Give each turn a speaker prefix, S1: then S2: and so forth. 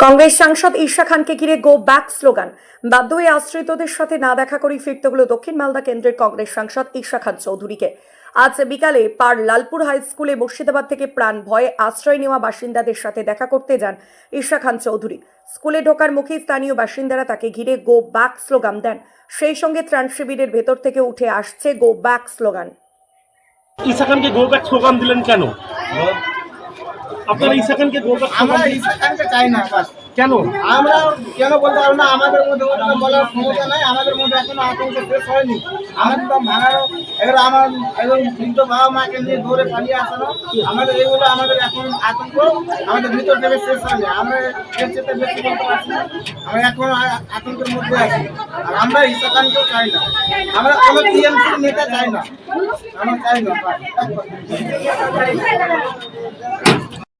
S1: কংগ্রেস সাংসদ ঈশা খানকে ঘিরে গো ব্যাক স্লোগান। বাধ্য হয়ে আশ্রিতদের সাথে না দেখা করেই ফিরতে হলো দক্ষিণ মালদা কেন্দ্রের কংগ্রেস সাংসদ ঈশা খান চৌধুরীকে। আজ বিকালে পার লালপুর হাই স্কুলে মুর্শিদাবাদ থেকে প্রাণ ভয়ে আশ্রয় নেওয়া বাসিন্দাদের সাথে দেখা করতে যান ঈশা খান চৌধুরী। স্কুলে ঢোকার মুখে স্থানীয় বাসিন্দারা তাকে ঘিরে গো ব্যাক স্লোগান দেন। সেই সঙ্গে ত্রাণ শিবিরের ভেতর থেকে উঠে আসছে গো ব্যাক স্লোগান।
S2: ঈশা খানকে গো ব্যাক স্লোগান দিলেন কেন? আপনারা ঈশা খানকে গো ব্যাক
S3: আমরা ঈশা খানকে চাই না। বাস
S2: কেন?
S3: আমরা কেন বলতে পারবো না, আমাদের মধ্যে ওরকম বলার ক্ষমতা নাই। আমাদের মধ্যে এখনো আতঙ্ক শেষ হয়নি। আমাদের তো ভাঙারও এবার আমার একদম বৃদ্ধ বাবা মাকে নিয়ে দৌড়ে পালিয়ে আসানো, আমাদের এগুলো আমাদের এখন আতঙ্ক আমাদের ভিতর থেকে শেষ হয়নি। আমরা এর চেয়ে বেশি বলতে পারছি না। আমরা এখন আতঙ্কের মধ্যে আছি। আর আমরা ঈশা খানকেও চাই না, আমরা কোনো টিএমসির নেতা চাই না, আমরা চাই না।